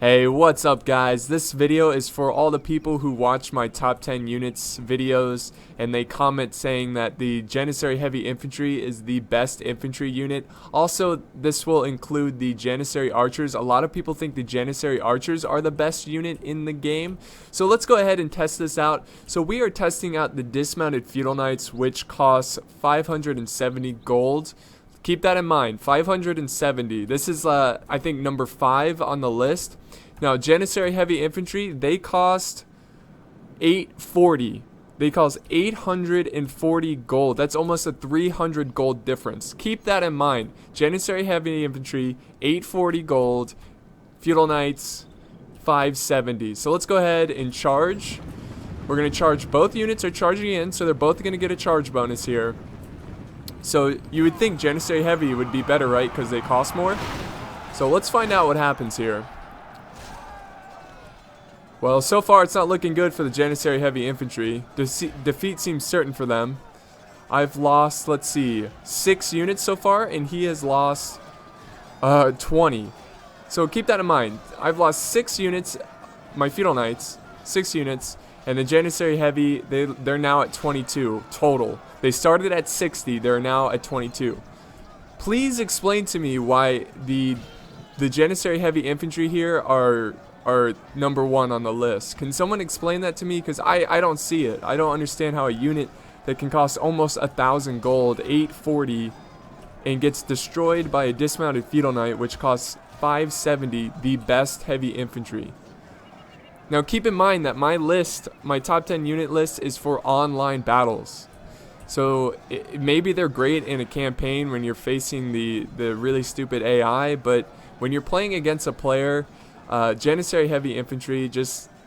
Hey, what's up guys? This video is for all the people who watch my top 10 units videos and they comment saying that the Janissary Heavy Infantry is the best infantry unit. Also, this will include the Janissary Archers. A lot of people think the Janissary Archers are the best unit in the game. So let's go ahead and test this out. So we are testing out the Dismounted Feudal Knights, which costs 570 gold. Keep that in mind, 570. This is, I think, number 5 on the list. Now, Janissary Heavy Infantry, they cost 840. They cost 840 gold. That's almost a 300 gold difference. Keep that in mind. Janissary Heavy Infantry, 840 gold. Feudal Knights, 570. So let's go ahead and charge. We're going to charge. Both units are charging in, so they're both going to get a charge bonus here. So you would think Janissary Heavy would be better, right? Because they cost more. So let's find out what happens here. Well, so far it's not looking good for the Janissary Heavy Infantry. Defeat seems certain for them. I've lost, let's see, 6 units so far, and he has lost 20. So keep that in mind. I've lost 6 units, my Feudal Knights, 6 units, and the Janissary Heavy, they're now at 22 total. They started at 60, they're now at 22. Please explain to me why the Janissary Heavy Infantry here are number 1 on the list. Can someone explain that to me? Because I don't see it. I don't understand how a unit that can cost almost 1,000 gold, 840, and gets destroyed by a Dismounted Feudal Knight, which costs 570, the best heavy infantry. Now keep in mind that my list, my top 10 unit list, is for online battles. So maybe they're great in a campaign when you're facing the really stupid AI, but when you're playing against a player, Janissary Heavy Infantry,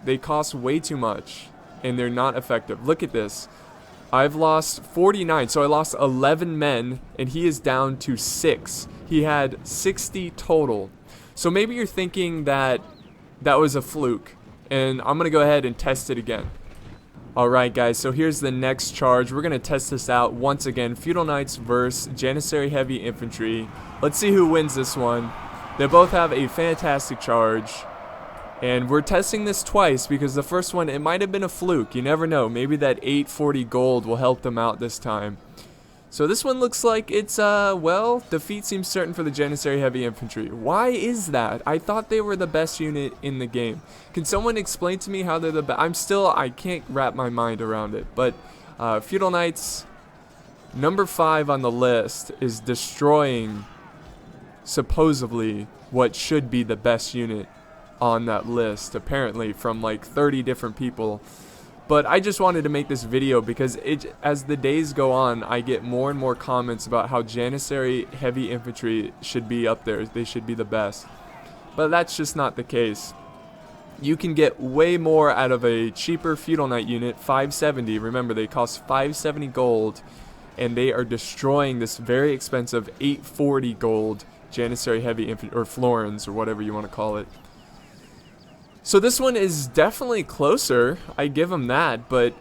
they cost way too much and they're not effective. Look at this. I've lost 49, so I lost 11 men and he is down to 6. He had 60 total. So maybe you're thinking that was a fluke, and I'm going to go ahead and test it again. Alright guys, so here's the next charge. We're going to test this out once again. Feudal Knights versus Janissary Heavy Infantry. Let's see who wins this one. They both have a fantastic charge. And we're testing this twice because the first one, it might have been a fluke. You never know. Maybe that 840 gold will help them out this time. So this one looks like it's, well, defeat seems certain for the Janissary Heavy Infantry. Why is that? I thought they were the best unit in the game. Can someone explain to me how they're the best? I can't wrap my mind around it. But Feudal Knights, number 5 on the list, is destroying, supposedly, what should be the best unit on that list, apparently, from like 30 different people. But I just wanted to make this video because as the days go on, I get more and more comments about how Janissary Heavy Infantry should be up there. They should be the best. But that's just not the case. You can get way more out of a cheaper Feudal Knight unit, 570. Remember, they cost 570 gold, and they are destroying this very expensive 840 gold Janissary Heavy Infantry, or Florins, or whatever you want to call it. So this one is definitely closer, I give them that, but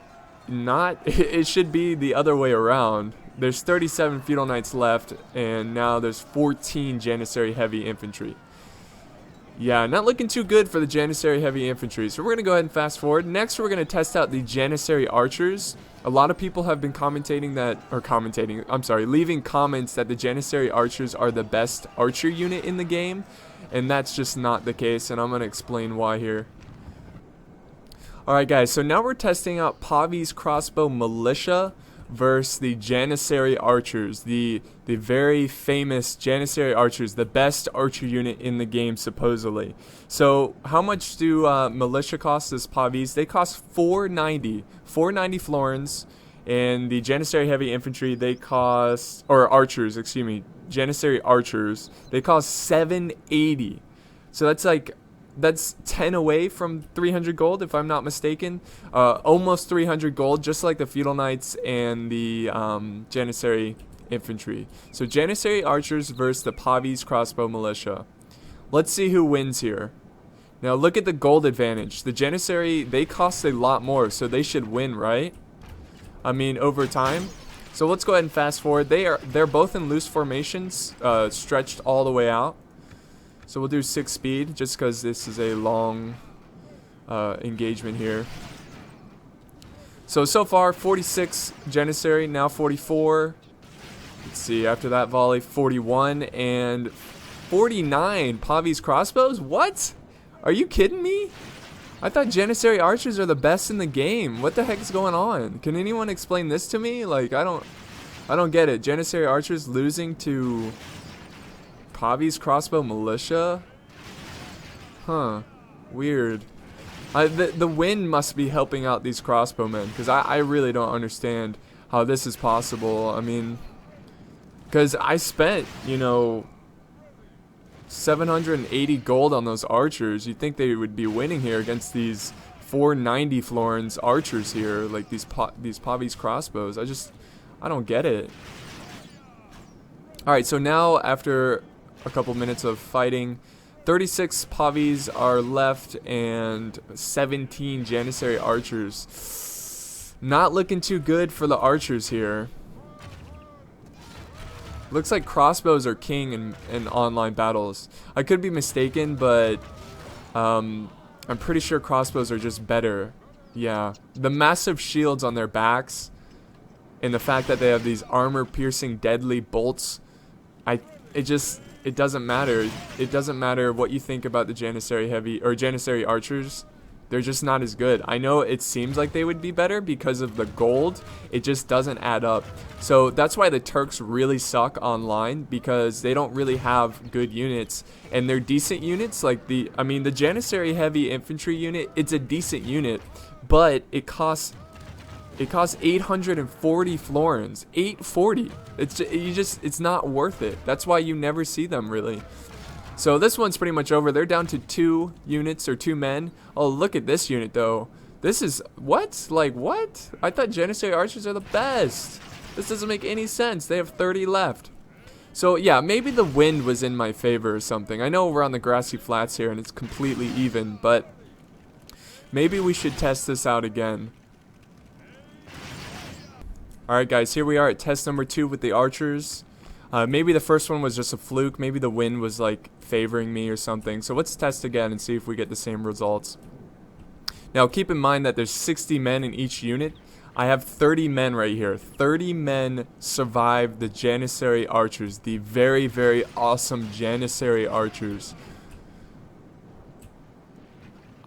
not, it should be the other way around. There's 37 Feudal Knights left, and now there's 14 Janissary Heavy Infantry. Yeah, not looking too good for the Janissary Heavy Infantry, so we're going to go ahead and fast forward. Next, we're going to test out the Janissary Archers. A lot of people have been leaving comments that the Janissary Archers are the best archer unit in the game. And that's just not the case, and I'm going to explain why here. Alright guys, so now we're testing out Pavi's Crossbow Militia versus the Janissary Archers. The very famous Janissary Archers, the best archer unit in the game, supposedly. So how much do Militia cost as Pavi's? They cost 490. 490 florins. And the Janissary Heavy Infantry, they cost, or Archers, excuse me, Janissary Archers, they cost 780. So that's 10 away from 300 gold, if I'm not mistaken. Almost 300 gold, just like the Feudal Knights and the Janissary Infantry. So Janissary Archers versus the Pavi's Crossbow Militia. Let's see who wins here. Now look at the gold advantage. The Janissary, they cost a lot more, so they should win, right? I mean, over time. So let's go ahead and fast forward. They're both in loose formations, stretched all the way out. So we'll do 6 speed just because this is a long engagement here. So far 46 Janissary, now 44. Let's see, after that volley 41 and 49 Pavi's crossbows. What? Are you kidding me? I thought Janissary archers are the best in the game. What the heck is going on? Can anyone explain this to me? Like, I don't get it. Janissary archers losing to Pavi's crossbow militia? Huh. Weird. The wind must be helping out these crossbowmen, because I really don't understand how this is possible. I mean, because I spent, you know, 780 gold on those archers. You'd think they would be winning here against these 490 florins archers here, like these Pavi's crossbows. I don't get it. Alright, so now after a couple minutes of fighting, 36 Pavis are left and 17 Janissary archers. Not looking too good for the archers here. Looks like crossbows are king in online battles. I could be mistaken, but I'm pretty sure crossbows are just better. Yeah, the massive shields on their backs and the fact that they have these armor-piercing deadly bolts, it doesn't matter. It doesn't matter what you think about the Janissary archers. They're just not as good. I know it seems like they would be better because of the gold. It just doesn't add up. So that's why the Turks really suck online, because they don't really have good units. And they're decent units, like the Janissary heavy infantry unit, it's a decent unit, but it costs 840 florins. 840. It's not worth it. That's why you never see them really. So this one's pretty much over. They're down to 2 units or 2 men. Oh, look at this unit though. This is what? Like what? I thought Janissary archers are the best. This doesn't make any sense. They have 30 left. So yeah, maybe the wind was in my favor or something. I know we're on the grassy flats here and it's completely even, but maybe we should test this out again. Alright guys, here we are at test number 2 with the archers. Maybe the first one was just a fluke. Maybe the wind was like favoring me or something. So let's test again and see if we get the same results. Now keep in mind that there's 60 men in each unit. I have 30 men right here. 30 men survived the Janissary archers. The very, very awesome Janissary archers.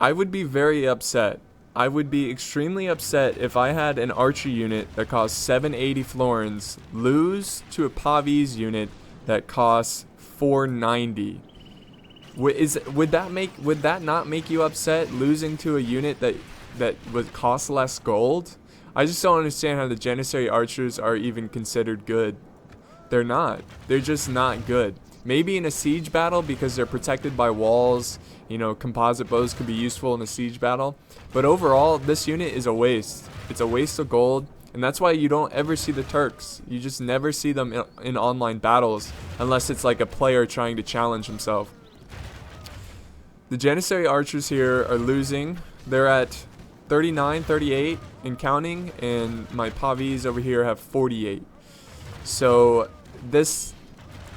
I would be very upset. I would be extremely upset if I had an archer unit that costs 780 florins lose to a Pavi's unit that costs 490. Would that not make you upset, losing to a unit that would cost less gold? I just don't understand how the Janissary archers are even considered good. They're not. They're just not good. Maybe in a siege battle because they're protected by walls. You know, composite bows could be useful in a siege battle. But overall, this unit is a waste. It's a waste of gold. And that's why you don't ever see the Turks. You just never see them in online battles. Unless it's like a player trying to challenge himself. The Janissary archers here are losing. They're at 39, 38 and counting. And my Pavis over here have 48. So this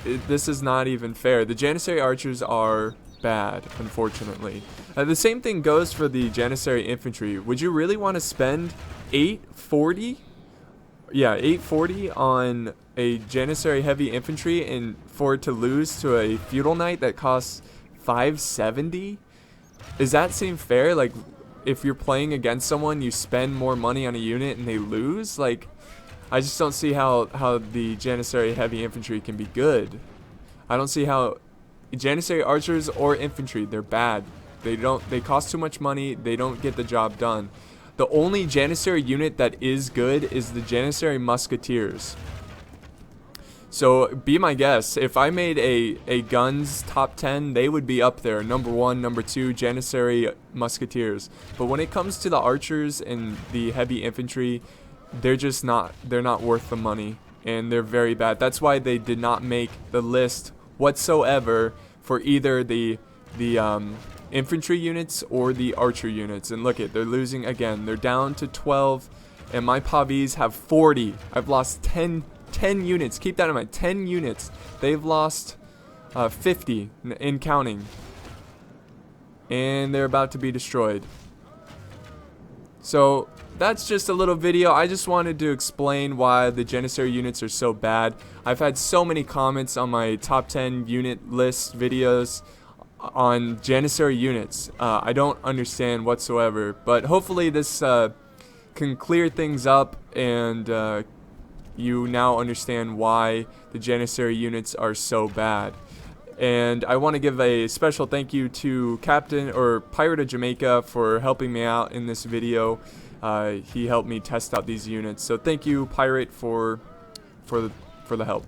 is not even fair. The Janissary archers are bad, unfortunately. The same thing goes for the Janissary infantry. Would you really want to spend 840? Yeah, 840 on a Janissary heavy infantry and for it to lose to a feudal knight that costs 570? Does that seem fair? Like, if you're playing against someone, you spend more money on a unit and they lose? Like, I just don't see how the Janissary heavy infantry can be good. I don't see how Janissary archers or infantry, they're bad. They cost too much money, they don't get the job done. The only Janissary unit that is good is the Janissary musketeers. So be my guest, if I made a guns top 10, they would be up there. Number 1, number 2, Janissary musketeers. But when it comes to the archers and the heavy infantry, they're not worth the money, and they're very bad. That's why they did not make the list whatsoever for either the infantry units or the archer units. And look they're losing again. They're down to 12, and my Pavis have 40. I've lost 10 units. Keep that in mind. 10 units. They've lost 50 in counting. And they're about to be destroyed. So that's just a little video. I just wanted to explain why the Janissary units are so bad. I've had so many comments on my top 10 unit list videos on Janissary units. I don't understand whatsoever, but hopefully this can clear things up, and you now understand why the Janissary units are so bad. And I want to give a special thank you to Captain or Pirate of Jamaica for helping me out in this video. He helped me test out these units, so thank you, Pirate, for the help.